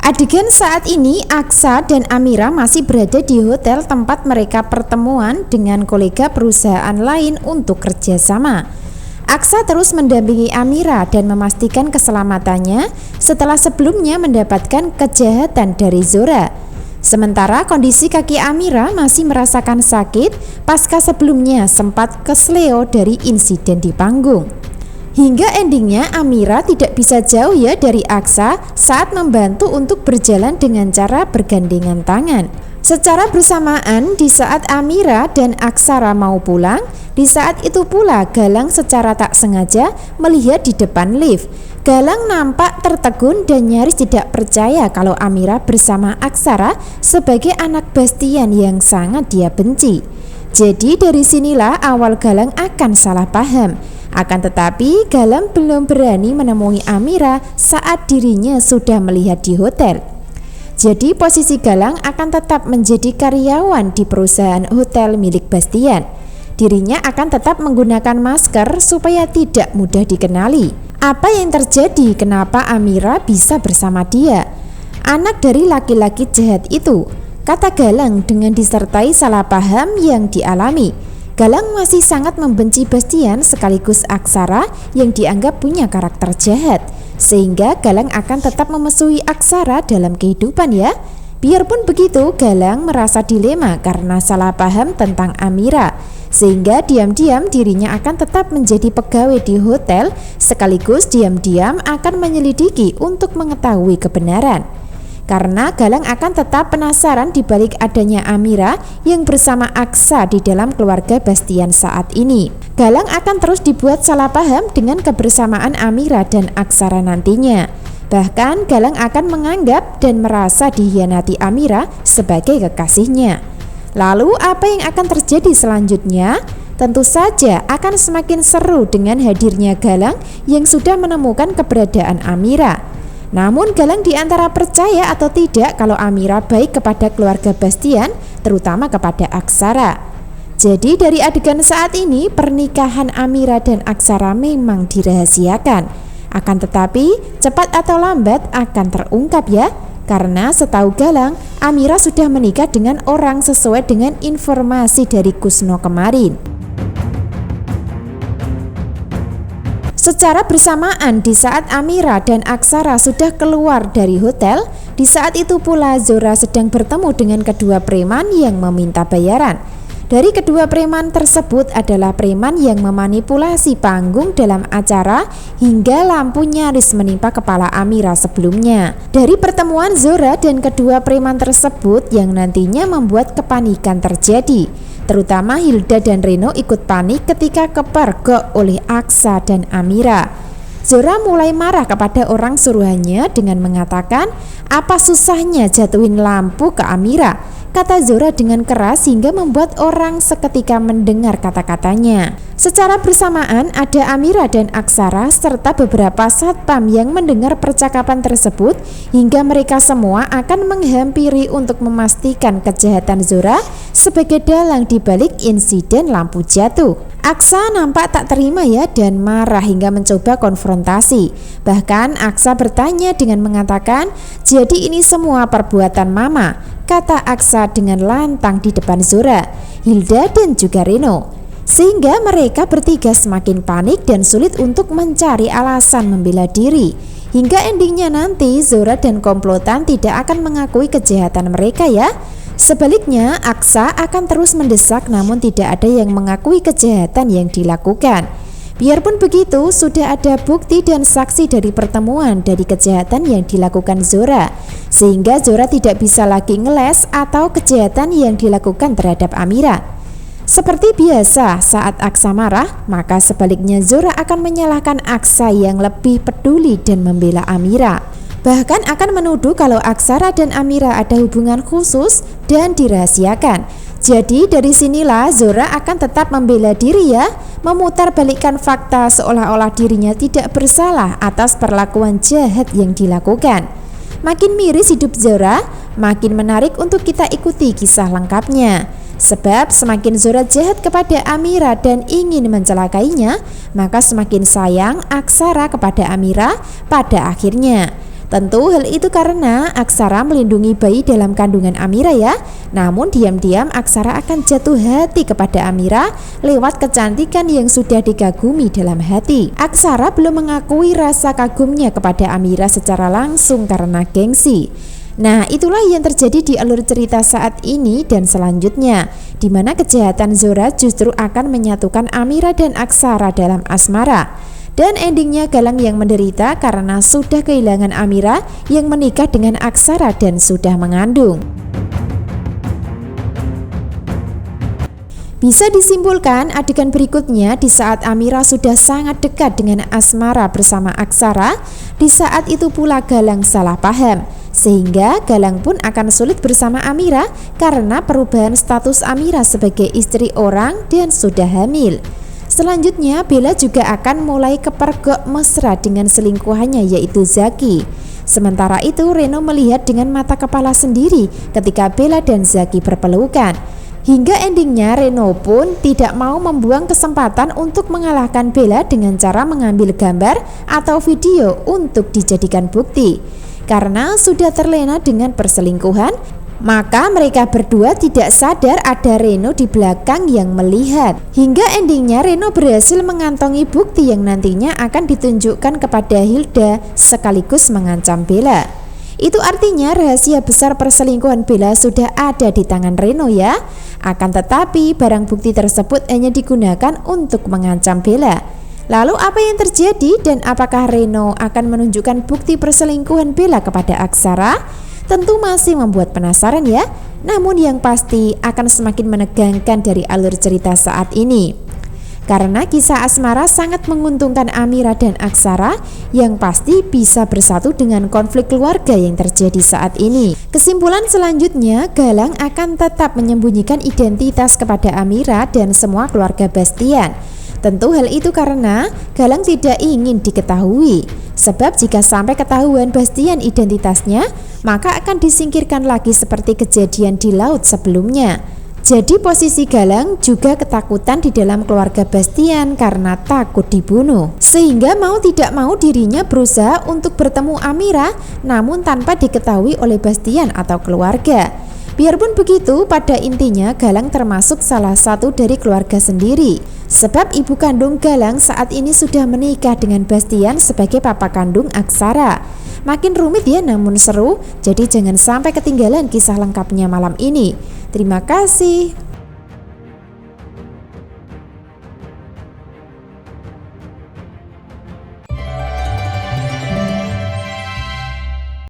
Adegan saat ini Aksa dan Amira masih berada di hotel tempat mereka pertemuan dengan kolega perusahaan lain untuk kerjasama. Aksa terus mendampingi Amira dan memastikan keselamatannya setelah sebelumnya mendapatkan kejahatan dari Zora. Sementara kondisi kaki Amira masih merasakan sakit pasca sebelumnya sempat kesleo dari insiden di panggung. Hingga endingnya Amira tidak bisa jauh ya dari Aksa saat membantu untuk berjalan dengan cara bergandengan tangan. Secara bersamaan di saat Amira dan Aksara mau pulang, di saat itu pula Galang secara tak sengaja melihat di depan lift. Galang nampak tertegun dan nyaris tidak percaya kalau Amira bersama Aksara sebagai anak Bastian yang sangat dia benci. Jadi dari sinilah awal Galang akan salah paham. Akan tetapi Galang belum berani menemui Amira saat dirinya sudah melihat di hotel. Jadi posisi Galang akan tetap menjadi karyawan di perusahaan hotel milik Bastian. Dirinya akan tetap menggunakan masker supaya tidak mudah dikenali. Apa yang terjadi? Kenapa Amira bisa bersama dia? Anak dari laki-laki jahat itu, kata Galang dengan disertai salah paham yang dialami. Galang masih sangat membenci Bastian sekaligus Aksara yang dianggap punya karakter jahat, sehingga Galang akan tetap memusuhi Aksara dalam kehidupan ya. Biarpun begitu, Galang merasa dilema karena salah paham tentang Amira, sehingga diam-diam dirinya akan tetap menjadi pegawai di hotel sekaligus diam-diam akan menyelidiki untuk mengetahui kebenaran. Karena Galang akan tetap penasaran di balik adanya Amira yang bersama Aksa di dalam keluarga Bastian saat ini. Galang akan terus dibuat salah paham dengan kebersamaan Amira dan Aksara nantinya. Bahkan Galang akan menganggap dan merasa dikhianati Amira sebagai kekasihnya. Lalu apa yang akan terjadi selanjutnya? Tentu saja akan semakin seru dengan hadirnya Galang yang sudah menemukan keberadaan Amira. Namun Galang diantara percaya atau tidak kalau Amira baik kepada keluarga Bastian, terutama kepada Aksara. Jadi dari adegan saat ini pernikahan Amira dan Aksara memang dirahasiakan. Akan tetapi cepat atau lambat akan terungkap ya. Karena setahu Galang, Amira sudah menikah dengan orang sesuai dengan informasi dari Kusno kemarin. Secara bersamaan di saat Amira dan Aksara sudah keluar dari hotel, di saat itu pula Zora sedang bertemu dengan kedua preman yang meminta bayaran. Dari kedua preman tersebut adalah preman yang memanipulasi panggung dalam acara hingga lampu nyaris menimpa kepala Amira sebelumnya. Dari pertemuan Zora dan kedua preman tersebut yang nantinya membuat kepanikan terjadi. Terutama Hilda dan Reno ikut panik ketika kepergok oleh Aksa dan Amira. Zora mulai marah kepada orang suruhannya dengan mengatakan, "Apa susahnya jatuhin lampu ke Amira?" kata Zora dengan keras hingga membuat orang seketika mendengar kata-katanya. Secara bersamaan ada Amira dan Aksara serta beberapa satpam yang mendengar percakapan tersebut hingga mereka semua akan menghampiri untuk memastikan kejahatan Zora sebagai dalang di balik insiden lampu jatuh. Aksa nampak tak terima ya dan marah hingga mencoba konfrontasi. Bahkan Aksa bertanya dengan mengatakan, "Jadi ini semua perbuatan Mama," kata Aksa dengan lantang di depan Zora, Hilda dan juga Reno. Sehingga mereka bertiga semakin panik dan sulit untuk mencari alasan membela diri. Hingga endingnya nanti Zora dan komplotan tidak akan mengakui kejahatan mereka ya. Sebaliknya Aksa akan terus mendesak namun tidak ada yang mengakui kejahatan yang dilakukan. Biarpun begitu, sudah ada bukti dan saksi dari pertemuan dari kejahatan yang dilakukan Zora, sehingga Zora tidak bisa lagi ngeles atau kejahatan yang dilakukan terhadap Amira. Seperti biasa, saat Aksa marah, maka sebaliknya Zora akan menyalahkan Aksa yang lebih peduli dan membela Amira. Bahkan akan menuduh kalau Aksara dan Amira ada hubungan khusus dan dirahasiakan. Jadi dari sinilah Zora akan tetap membela diri ya, memutarbalikkan fakta seolah-olah dirinya tidak bersalah atas perlakuan jahat yang dilakukan. Makin miris hidup Zora, makin menarik untuk kita ikuti kisah lengkapnya. Sebab semakin Zora jahat kepada Amira dan ingin mencelakainya, maka semakin sayang Aksara kepada Amira pada akhirnya. Tentu hal itu karena Aksara melindungi bayi dalam kandungan Amira ya. Namun diam-diam Aksara akan jatuh hati kepada Amira lewat kecantikan yang sudah dikagumi dalam hati. Aksara belum mengakui rasa kagumnya kepada Amira secara langsung karena gengsi. Nah, itulah yang terjadi di alur cerita saat ini dan selanjutnya, di mana kejahatan Zora justru akan menyatukan Amira dan Aksara dalam asmara. Dan endingnya Galang yang menderita karena sudah kehilangan Amira yang menikah dengan Aksara dan sudah mengandung. Bisa disimpulkan adegan berikutnya di saat Amira sudah sangat dekat dengan asmara bersama Aksara, di saat itu pula Galang salah paham. Sehingga Galang pun akan sulit bersama Amira karena perubahan status Amira sebagai istri orang dan sudah hamil. Selanjutnya Bella juga akan mulai kepergok mesra dengan selingkuhannya yaitu Zaki. Sementara itu Reno melihat dengan mata kepala sendiri ketika Bella dan Zaki berpelukan. Hingga endingnya Reno pun tidak mau membuang kesempatan untuk mengalahkan Bella dengan cara mengambil gambar atau video untuk dijadikan bukti. Karena sudah terlena dengan perselingkuhan, maka mereka berdua tidak sadar ada Reno di belakang yang melihat. Hingga endingnya Reno berhasil mengantongi bukti yang nantinya akan ditunjukkan kepada Hilda sekaligus mengancam Bella. Itu artinya rahasia besar perselingkuhan Bella sudah ada di tangan Reno ya. Akan tetapi barang bukti tersebut hanya digunakan untuk mengancam Bella. Lalu apa yang terjadi dan apakah Reno akan menunjukkan bukti perselingkuhan Bella kepada Aksara? Tentu masih membuat penasaran ya. Namun yang pasti akan semakin menegangkan dari alur cerita saat ini. Karena kisah asmara sangat menguntungkan Amira dan Aksara yang pasti bisa bersatu dengan konflik keluarga yang terjadi saat ini. Kesimpulan selanjutnya, Galang akan tetap menyembunyikan identitas kepada Amira dan semua keluarga Bastian. Tentu hal itu karena Galang tidak ingin diketahui. Sebab jika sampai ketahuan Bastian identitasnya, maka akan disingkirkan lagi seperti kejadian di laut sebelumnya. Jadi posisi Galang juga ketakutan di dalam keluarga Bastian karena takut dibunuh. Sehingga mau tidak mau dirinya berusaha untuk bertemu Amira namun tanpa diketahui oleh Bastian atau keluarga. Biarpun begitu, pada intinya Galang termasuk salah satu dari keluarga sendiri. Sebab ibu kandung Galang saat ini sudah menikah dengan Bastian sebagai papa kandung Aksara. Makin rumit ya namun seru, jadi jangan sampai ketinggalan kisah lengkapnya malam ini. Terima kasih.